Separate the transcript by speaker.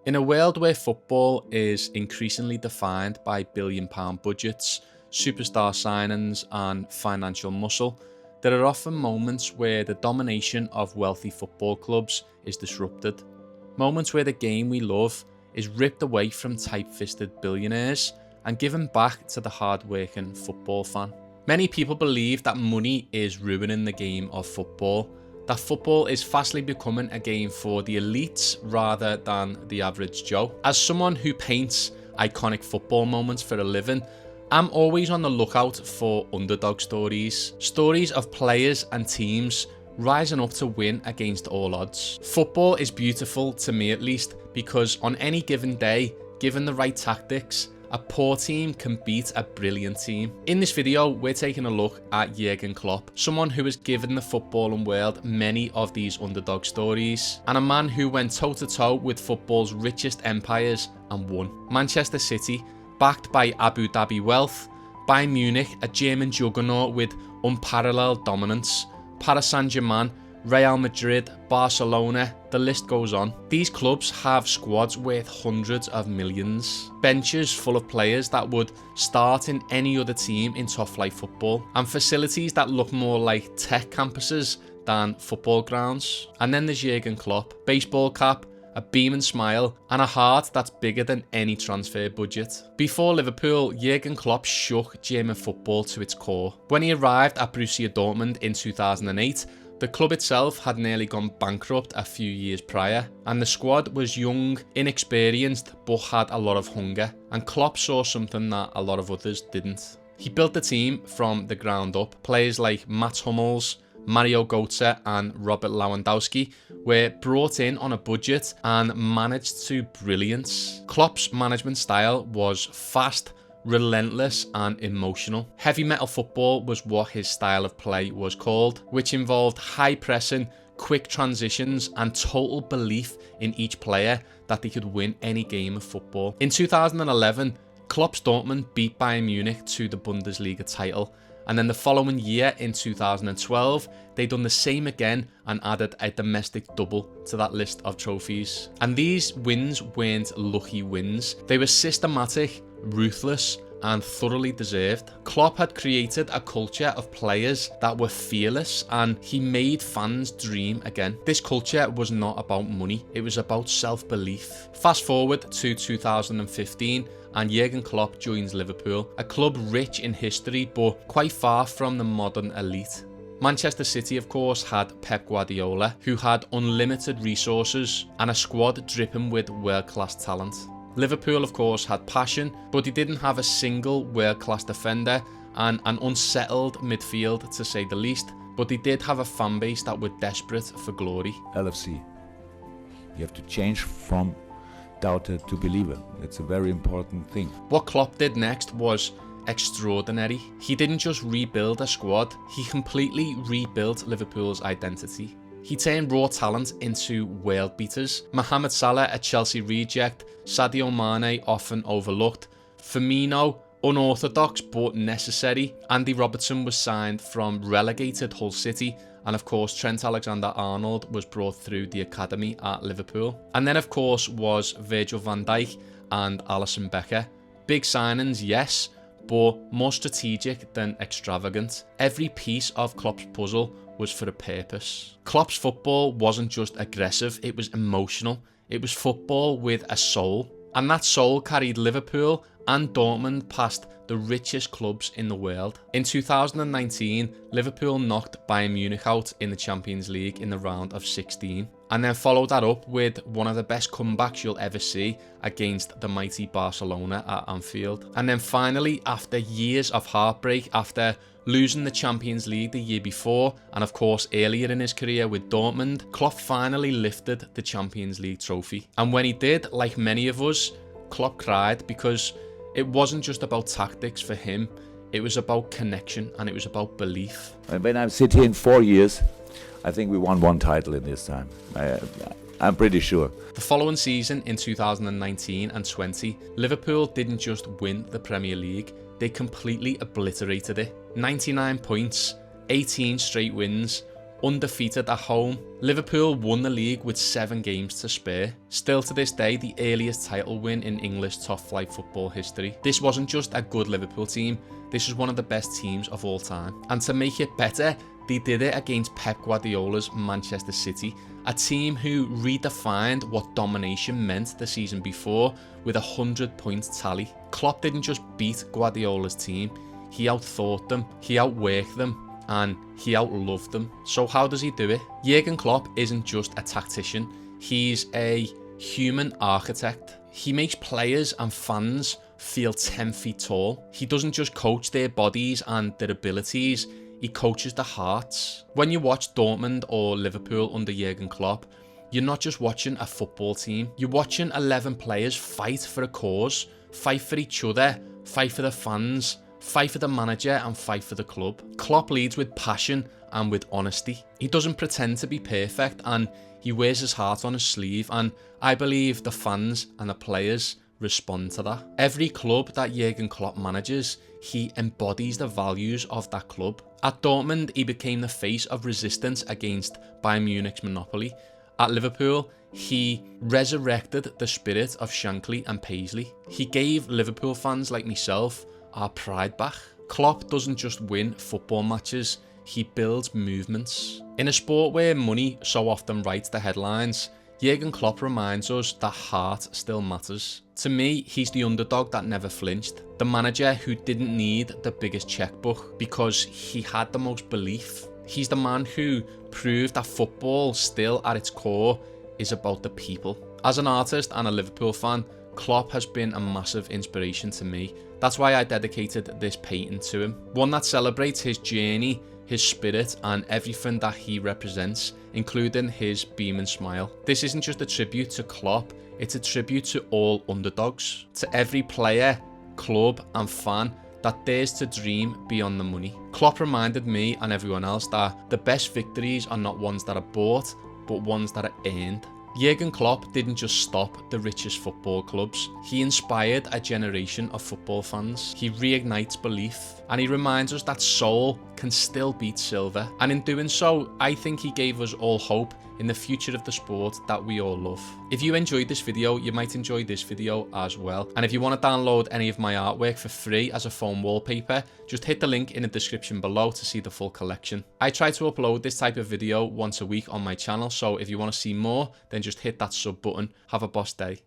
Speaker 1: In a world where football is increasingly defined by billion-pound budgets, superstar signings, and financial muscle, there are often moments where the domination of wealthy football clubs is disrupted. Moments where the game we love is ripped away from tight-fisted billionaires and given back to the hard-working football fan. Many people believe that money is ruining the game of football, that football is fastly becoming a game for the elites rather than the average Joe. As someone who paints iconic football moments for a living, I'm always on the lookout for underdog stories. Stories of players and teams rising up to win against all odds. Football is beautiful, to me at least, because on any given day, given the right tactics, a poor team can beat a brilliant team. In this video, we're taking a look at Jurgen Klopp, someone who has given the footballing world many of these underdog stories, and a man who went toe-to-toe with football's richest empires and won. Manchester City, backed by Abu Dhabi wealth, Bayern Munich, a German juggernaut with unparalleled dominance, Paris Saint-Germain, Real Madrid, Barcelona, the list goes on. These clubs have squads worth hundreds of millions, benches full of players that would start in any other team in top flight football, and facilities that look more like tech campuses than football grounds. And then there's Jurgen Klopp, baseball cap, a beaming smile, and a heart that's bigger than any transfer budget. Before Liverpool, Jurgen Klopp shook German football to its core. When he arrived at Borussia Dortmund in 2008, the club itself had nearly gone bankrupt a few years prior, and the squad was young, inexperienced, but had a lot of hunger, and Klopp saw something that a lot of others didn't. He built the team from the ground up. Players like Mats Hummels, Mario Götze and Robert Lewandowski were brought in on a budget and managed to brilliance. Klopp's management style was fast, relentless and emotional. Heavy metal football was what his style of play was called, which involved high pressing, quick transitions and total belief in each player that they could win any game of football. In 2011, Klopp's Dortmund beat Bayern Munich to the Bundesliga title, and then the following year in 2012, they done the same again and added a domestic double to that list of trophies. And these wins weren't lucky wins, they were systematic, ruthless and thoroughly deserved. Klopp had created a culture of players that were fearless, and he made fans dream again. This culture was not about money, it was about self-belief. Fast forward to 2015 and Jurgen Klopp joins Liverpool, a club rich in history but quite far from the modern elite. Manchester City, of course, had Pep Guardiola, who had unlimited resources and a squad dripping with world-class talent. Liverpool, of course, had passion, but he didn't have a single world-class defender and an unsettled midfield, to say the least, but they did have a fan base that were desperate for glory.
Speaker 2: LFC. You have to change from doubter to believer. It's a very important thing.
Speaker 1: What Klopp did next was extraordinary. He didn't just rebuild a squad, he completely rebuilt Liverpool's identity. He turned raw talent into world beaters. Mohamed Salah, a Chelsea reject, Sadio Mane, often overlooked, Firmino, unorthodox but necessary, Andy Robertson was signed from relegated Hull City, and of course Trent Alexander-Arnold was brought through the academy at Liverpool. And then of course was Virgil van Dijk and Alisson Becker. Big signings, yes, but more strategic than extravagant. Every piece of Klopp's puzzle was for a purpose. Klopp's football wasn't just aggressive, it was emotional. It was football with a soul. And that soul carried Liverpool and Dortmund past the richest clubs in the world. In 2019, Liverpool knocked Bayern Munich out in the Champions League in the round of 16, and then followed that up with one of the best comebacks you'll ever see against the mighty Barcelona at Anfield. And then finally, after years of heartbreak, after losing the Champions League the year before, and of course earlier in his career with Dortmund, Klopp finally lifted the Champions League trophy. And when he did, like many of us, Klopp cried, because it wasn't just about tactics for him, it was about connection and it was about belief.
Speaker 2: When I sit here in 4 years, I think we won one title in this time. I'm pretty sure.
Speaker 1: The following season in 2019 and 20, Liverpool didn't just win the Premier League, they completely obliterated it. 99 points, 18 straight wins, undefeated at home. Liverpool won the league with 7 games to spare. Still to this day, the earliest title win in English top-flight football history. This wasn't just a good Liverpool team, this was one of the best teams of all time. And to make it better, they did it against Pep Guardiola's Manchester City, a team who redefined what domination meant the season before with a 100-point tally. Klopp didn't just beat Guardiola's team, he outthought them, he outworked them, and he outloved them. So how does he do it? Jurgen Klopp isn't just a tactician, he's a human architect. He makes players and fans feel 10 feet tall. He doesn't just coach their bodies and their abilities, he coaches the hearts. When you watch Dortmund or Liverpool under Jurgen Klopp, you're not just watching a football team, you're watching 11 players fight for a cause, fight for each other, fight for the fans, fight for the manager and fight for the club. Klopp leads with passion and with honesty. He doesn't pretend to be perfect and he wears his heart on his sleeve, and I believe the fans and the players respond to that. Every club that Jurgen Klopp manages, he embodies the values of that club. At Dortmund, he became the face of resistance against Bayern Munich's monopoly. At Liverpool, he resurrected the spirit of Shankly and Paisley. He gave Liverpool fans like myself our pride back. Klopp doesn't just win football matches, he builds movements. In a sport where money so often writes the headlines, Jurgen Klopp reminds us that heart still matters. To me, he's the underdog that never flinched, the manager who didn't need the biggest checkbook because he had the most belief. He's the man who proved that football, still at its core, is about the people. As an artist and a Liverpool fan, Klopp has been a massive inspiration to me. That's why I dedicated this painting to him. One that celebrates his journey, his spirit, and everything that he represents, including his beaming smile. This isn't just a tribute to Klopp, it's a tribute to all underdogs, to every player, club and fan that dares to dream beyond the money. Klopp reminded me and everyone else that the best victories are not ones that are bought, but ones that are earned. Jurgen Klopp didn't just stop the richest football clubs, he inspired a generation of football fans. He reignites belief, and he reminds us that soul can still beat silver. And in doing so, I think he gave us all hope in the future of the sport that we all love. If you enjoyed this video, you might enjoy this video as well. And if you want to download any of my artwork for free as a phone wallpaper, just hit the link in the description below to see the full collection. I try to upload this type of video once a week on my channel, so if you want to see more, then just hit that sub button. Have a boss day.